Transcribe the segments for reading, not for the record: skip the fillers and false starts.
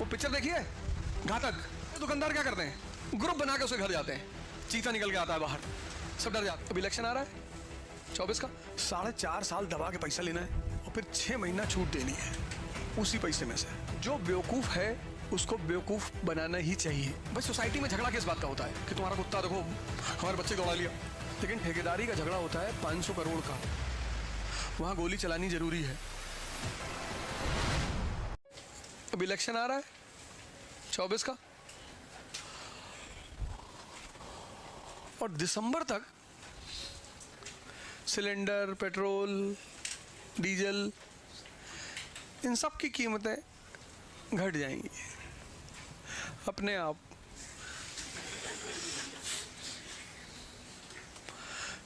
वो पिक्चर देखिए घातक। दुकानदार क्या करते हैं, ग्रुप बना के उसके घर जाते हैं, चीता निकल के आता है बाहर, सब डर जाते हैं। अब इलेक्शन आ रहा है 24 का, 4.5 साल दबा के पैसा लेना है और फिर 6 महीना छूट देनी है उसी पैसे में से। जो बेवकूफ है उसको बेवकूफ बनाना ही चाहिए। भाई सोसाइटी में झगड़ा किस बात का होता है कि तुम्हारा कुत्ता देखो हमारे बच्चे दौड़ा लिया, लेकिन ठेकेदारी का झगड़ा होता है 500 करोड़ का, वहां गोली चलानी जरूरी है। अब इलेक्शन आ रहा है 24 का, और दिसंबर तक सिलेंडर, पेट्रोल, डीजल, इन सब की कीमतें घट जाएंगी अपने आप।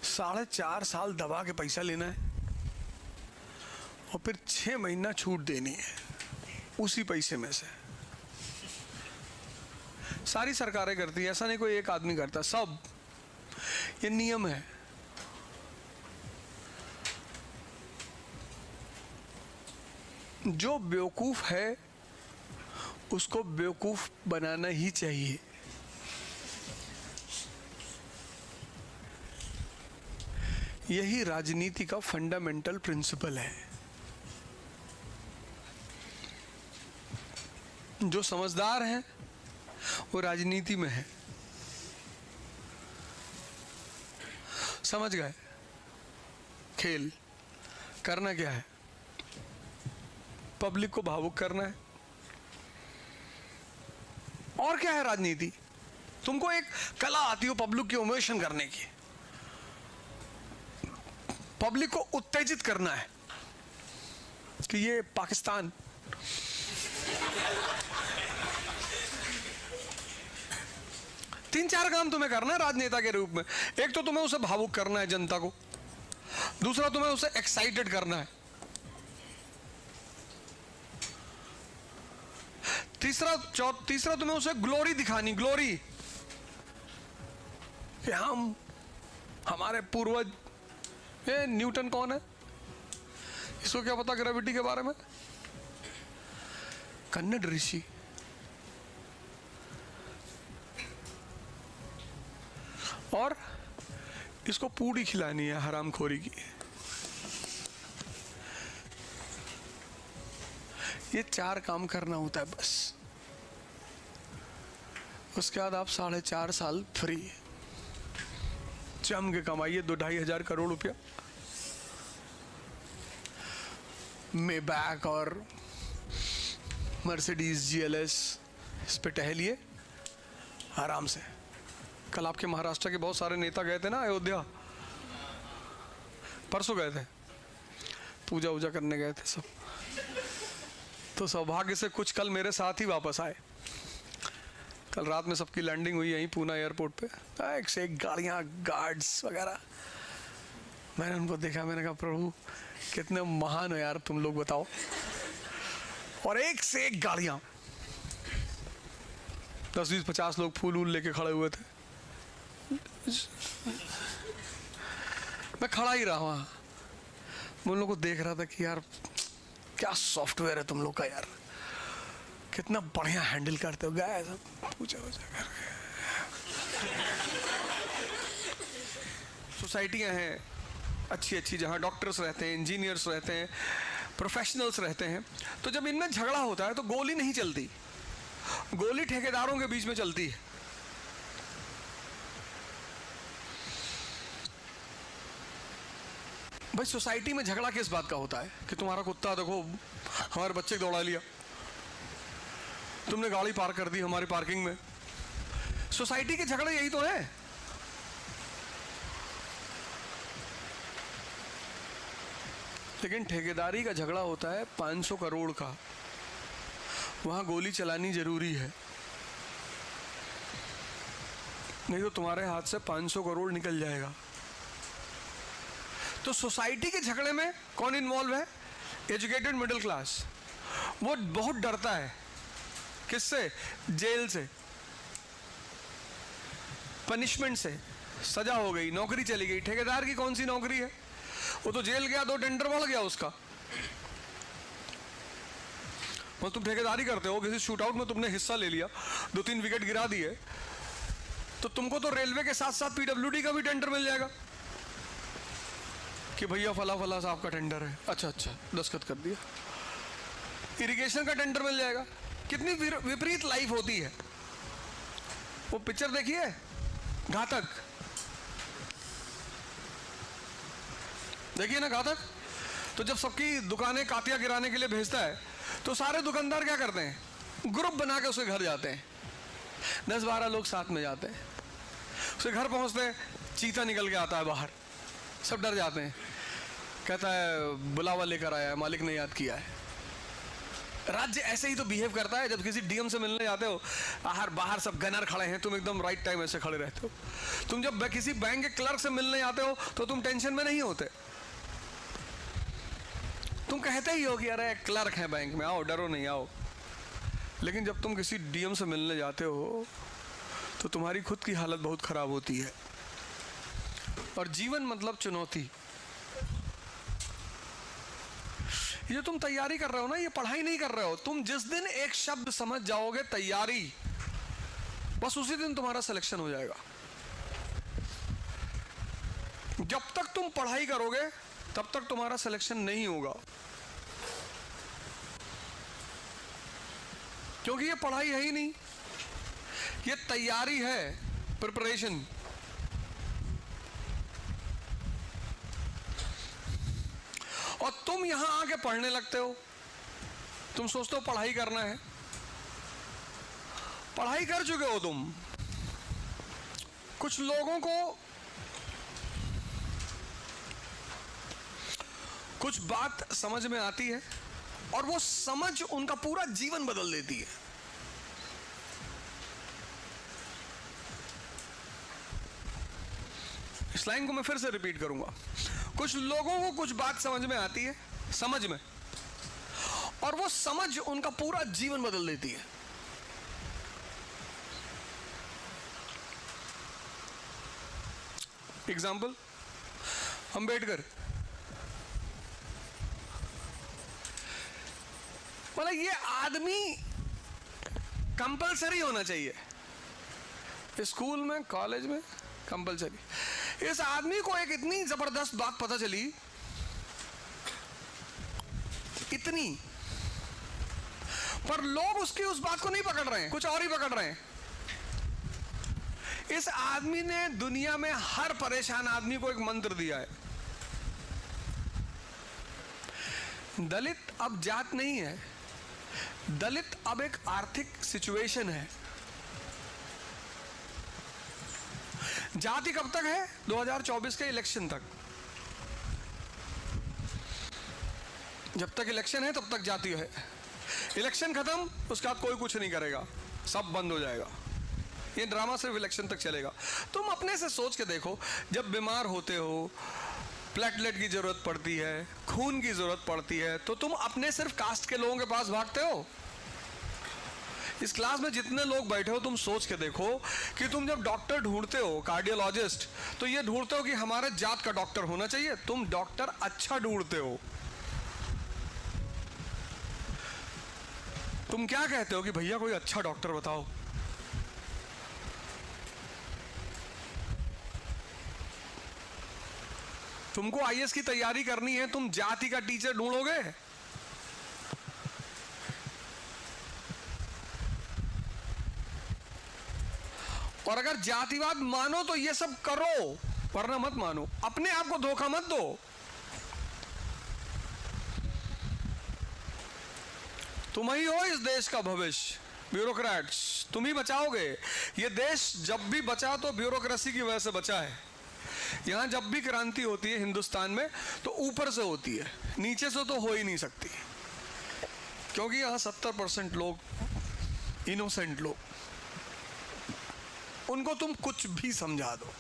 साढ़े 4 साल दबा के पैसा लेना है और फिर 6 महीना छूट देनी है उसी पैसे में से। सारी सरकारें करती है, ऐसा नहीं कोई एक आदमी करता, सब। ये नियम है। जो बेवकूफ है उसको बेवकूफ बनाना ही चाहिए। यही राजनीति का फंडामेंटल प्रिंसिपल है। जो समझदार हैं वो राजनीति में है, समझ गए खेल करना क्या है, पब्लिक को भावुक करना है। और क्या है राजनीति, तुमको एक कला आती हो पब्लिक की इमोशन करने की, पब्लिक को उत्तेजित करना है कि ये पाकिस्तान तीन चार काम तुम्हें करना है राजनेता के रूप में। एक तो तुम्हें उसे भावुक करना है जनता को, दूसरा तुम्हें उसे एक्साइटेड करना है, तीसरा तुम्हें उसे ग्लोरी दिखानी, ग्लोरी कि हम हमारे पूर्वज। ये न्यूटन कौन है, इसको क्या पता ग्रेविटी के बारे में, कन्नड़ ऋषि। और इसको पूड़ी खिलानी है हरामखोरी की। ये 4 काम करना होता है बस, उसके बाद आप 4.5 साल फ्री जम के कमाइए 2-2.5 हजार करोड़ रुपया, मेबैक और मर्सिडीज GLS इस पे टहलिए आराम से। कल आपके महाराष्ट्र के बहुत सारे नेता गए थे ना अयोध्या, परसों गए थे, पूजा वूजा करने गए थे सब। तो सौभाग्य से कुछ कल मेरे साथ ही वापस आए। कल रात में सबकी लैंडिंग हुई यहीं पूना एयरपोर्ट पे, एक से एक गाड़ियाँ, गार्ड्स वगैरह। मैंने उनको देखा, मैंने कहा प्रभु कितने महान हो यार तुम लोग, बताओ। और एक से एक गाड़ियाँ, 10-20-50 लोग फूल वूल लेके खड़े हुए थे। मैं खड़ा ही रहा वहाँ, मैं उन लोगों को देख रहा था कि यार क्या सॉफ्टवेयर है तुम लोग का यार, कितना बढ़िया हैंडल करते हो। गए सब पूछा करके। सोसाइटियाँ हैं अच्छी अच्छी, जहाँ डॉक्टर्स रहते हैं, इंजीनियर्स रहते हैं, प्रोफेशनल्स रहते हैं। तो जब इनमें झगड़ा होता है तो गोली नहीं चलती, गोली ठेकेदारों के बीच में चलती है। भाई सोसाइटी में झगड़ा किस बात का होता है कि तुम्हारा कुत्ता देखो हमारे बच्चे दौड़ा लिया, तुमने गाड़ी पार्क कर दी हमारी पार्किंग में। सोसाइटी के झगड़े यही तो है। लेकिन ठेकेदारी का झगड़ा होता है 500 करोड़ का, वहां गोली चलानी जरूरी है, नहीं तो तुम्हारे हाथ से 500 करोड़ निकल जाएगा। तो सोसाइटी के झगड़े में कौन इन्वॉल्व है? Educated middle class. वो बहुत डरता है, किससे? जेल से, पनिशमेंट से। सजा हो गई, नौकरी चली गई। ठेकेदार की कौन सी नौकरी है? वो तो जेल गया, 2 टेंडर बढ़ गया उसका। मतलब तुम ठेकेदारी करते हो, किसी शूट आउट में तुमने हिस्सा ले लिया, 2-3 विकेट गिरा दिए, तो तुमको तो रेलवे के साथ साथ पीडब्ल्यूडी का भी टेंडर मिल जाएगा कि भैया फला फला साहब का टेंडर है, अच्छा अच्छा दस्तखत कर दिया। इरिगेशन का टेंडर मिल जाएगा। कितनी विपरीत लाइफ होती है। वो पिक्चर देखिए घातक, देखिए ना घातक। तो जब सबकी दुकानें कातिया गिराने के लिए भेजता है तो सारे दुकानदार क्या करते हैं, ग्रुप बना के उसके घर जाते हैं, 10-12 लोग साथ में जाते हैं। उसके घर पहुंचते हैं, चीता निकल के आता है बाहर, सब डर जाते हैं। कहता है बुलावा लेकर आया है, मालिक ने याद किया है। राज्य ऐसे ही तो बिहेव करता है। जब किसी डीएम से मिलने जाते हो, बाहर सब गनर खड़े हैं, तुम एकदम राइट टाइम ऐसे खड़े रहते हो। तुम जब किसी बैंक के क्लर्क से मिलने जाते हो तो तुम टेंशन में नहीं होते, तुम कहते ही हो कि अरे क्लर्क है बैंक में, आओ डरो नहीं आओ। लेकिन जब तुम किसी डीएम से मिलने जाते हो तो तुम्हारी खुद की हालत बहुत खराब होती है। और जीवन मतलब चुनौती। ये तुम तैयारी कर रहे हो ना, ये पढ़ाई नहीं कर रहे हो। तुम जिस दिन एक शब्द समझ जाओगे तैयारी, बस उसी दिन तुम्हारा सिलेक्शन हो जाएगा। जब तक तुम पढ़ाई करोगे तब तक तुम्हारा सिलेक्शन नहीं होगा, क्योंकि ये पढ़ाई है ही नहीं, ये तैयारी है, प्रिपरेशन। और तुम यहां आके पढ़ने लगते हो, तुम सोचते हो पढ़ाई करना है। पढ़ाई कर चुके हो तुम। कुछ लोगों को कुछ बात समझ में आती है और वो समझ उनका पूरा जीवन बदल देती है। इस लाइन को मैं फिर से रिपीट करूंगा। कुछ लोगों को कुछ बात समझ में आती है, समझ में, और वो समझ उनका पूरा जीवन बदल देती है। एग्जाम्पल, अंबेडकर। मतलब ये आदमी कंपलसरी होना चाहिए, स्कूल में कॉलेज में कंपलसरी। इस आदमी को एक इतनी जबरदस्त बात पता चली, इतनी, पर लोग उसकी उस बात को नहीं पकड़ रहे हैं, कुछ और ही पकड़ रहे हैं। इस आदमी ने दुनिया में हर परेशान आदमी को एक मंत्र दिया है। दलित अब जात नहीं है, दलित अब एक आर्थिक सिचुएशन है। जाति कब तक है? 2024 के इलेक्शन तक। जब तक इलेक्शन है तब तक जाति है। इलेक्शन खत्म, उसके बाद कोई कुछ नहीं करेगा, सब बंद हो जाएगा। ये ड्रामा सिर्फ इलेक्शन तक चलेगा। तुम अपने से सोच के देखो, जब बीमार होते हो, प्लेटलेट की जरूरत पड़ती है, खून की जरूरत पड़ती है, तो तुम अपने सिर्फ कास्ट के लोगों के पास भागते हो। इस क्लास में जितने लोग बैठे हो, तुम सोच के देखो कि तुम जब डॉक्टर ढूंढते हो, कार्डियोलॉजिस्ट, तो ये ढूंढते हो कि हमारे जात का डॉक्टर होना चाहिए। तुम डॉक्टर अच्छा ढूंढते हो। तुम क्या कहते हो कि भैया कोई अच्छा डॉक्टर बताओ। तुमको आईएएस की तैयारी करनी है, तुम जाति का टीचर ढूंढोगे? और अगर जातिवाद मानो तो ये सब करो, वरना मत मानो। अपने आप को धोखा मत दो। तुम ही हो इस देश का भविष्य, ब्यूरोक्रेट्स। तुम ही बचाओगे ये देश। जब भी बचा तो ब्यूरोक्रेसी की वजह से बचा है। यहां जब भी क्रांति होती है हिंदुस्तान में तो ऊपर से होती है, नीचे से तो हो ही नहीं सकती, क्योंकि यहां 70% लोग इनोसेंट लोग, उनको तुम कुछ भी समझा दो,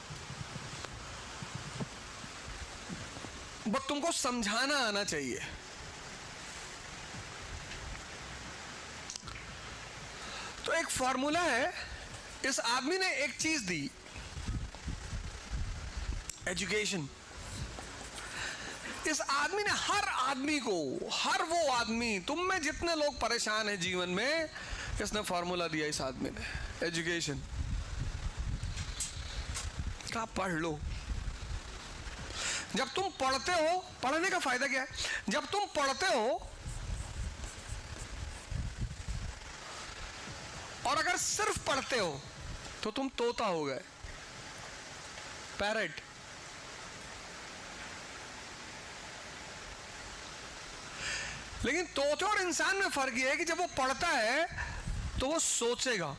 बट तुमको समझाना आना चाहिए। तो एक फॉर्मूला है, इस आदमी ने एक चीज दी, एजुकेशन। इस आदमी ने हर आदमी को, हर वो आदमी, तुम में जितने लोग परेशान हैं जीवन में, इसने फॉर्मूला दिया इस आदमी ने, एजुकेशन का। पढ़ लो। जब तुम पढ़ते हो, पढ़ने का फायदा क्या है? जब तुम पढ़ते हो और अगर सिर्फ पढ़ते हो तो तुम तोता हो गए, पैरट। लेकिन तोते और इंसान में फर्क यह है कि जब वो पढ़ता है तो वो सोचेगा।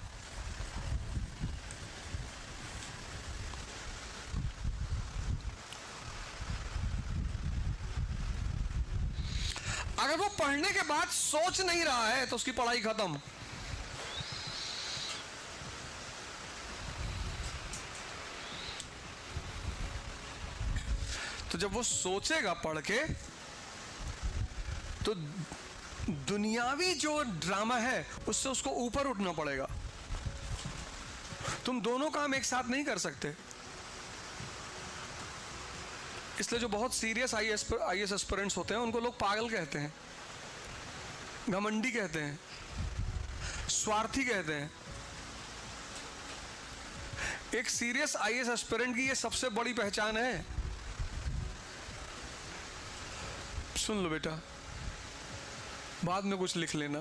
अगर वो पढ़ने के बाद सोच नहीं रहा है तो उसकी पढ़ाई खत्म। तो जब वो सोचेगा पढ़ के, तो दुनियावी जो ड्रामा है उससे उसको ऊपर उठना पड़ेगा। तुम दोनों काम एक साथ नहीं कर सकते। इसलिए जो बहुत सीरियस आईएएस एस्पिरेंट्स होते हैं उनको लोग पागल कहते हैं, घमंडी कहते हैं, स्वार्थी कहते हैं। एक सीरियस आईएएस एस्पिरेंट की ये सबसे बड़ी पहचान है। सुन लो बेटा, बाद में कुछ लिख लेना।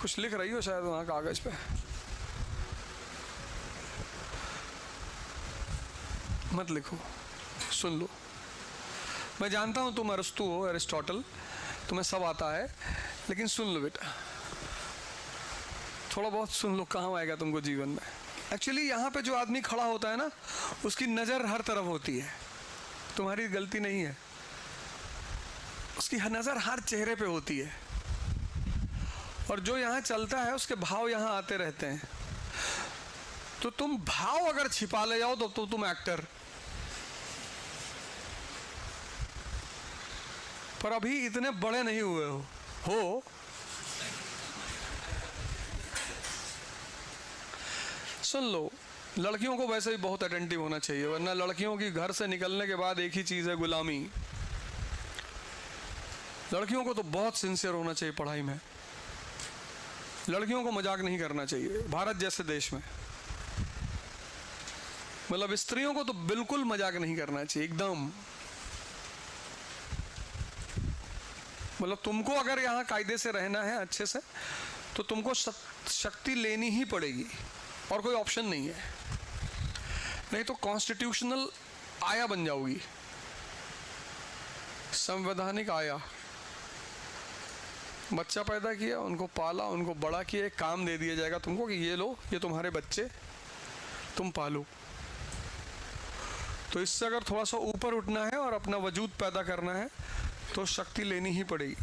कुछ लिख रही हो शायद वहां कागज पे, मत लिखो, सुन लो। मैं जानता हूं तुम अरस्तु हो, एरिस्टोटल, तुम्हें सब आता है, लेकिन सुन लो बेटा, थोड़ा बहुत सुन लो, काम आएगा तुमको जीवन में। एक्चुअली यहाँ पे जो आदमी खड़ा होता है ना, उसकी नज़र हर तरफ होती है, तुम्हारी गलती नहीं है। उसकी नज़र हर चेहरे पे होती है, और जो यहाँ चलता है उसके भाव यहाँ आते रहते हैं। तो तुम भाव अगर छिपा ले जाओ तो तुम एक्टर। पर अभी इतने बड़े नहीं हुए हो। सुन लो, लड़कियों को वैसे ही बहुत अटेंटिव होना चाहिए, वरना लड़कियों की घर से निकलने के बाद एक ही चीज़ है, गुलामी। लड़कियों को तो बहुत सिंसियर होना चाहिए पढ़ाई में। लड़कियों को मजाक नहीं करना चाहिए भारत जैसे देश में। मतलब स्त्रियों को तो बिल्कुल मजाक नहीं करना चाहिए, एकदम। मतलब तुमको अगर यहाँ कायदे से रहना है अच्छे से, तो तुमको शक्ति लेनी ही पड़ेगी, और कोई ऑप्शन नहीं है। नहीं तो कॉन्स्टिट्यूशनल आया बन जाओगी, संवैधानिक आया। बच्चा पैदा किया, उनको पाला, उनको बड़ा किया, एक काम दे दिया जाएगा तुमको कि ये लो, ये तुम्हारे बच्चे, तुम पालो। तो इससे अगर थोड़ा सा ऊपर उठना है और अपना वजूद पैदा करना है तो शक्ति लेनी ही पड़ेगी।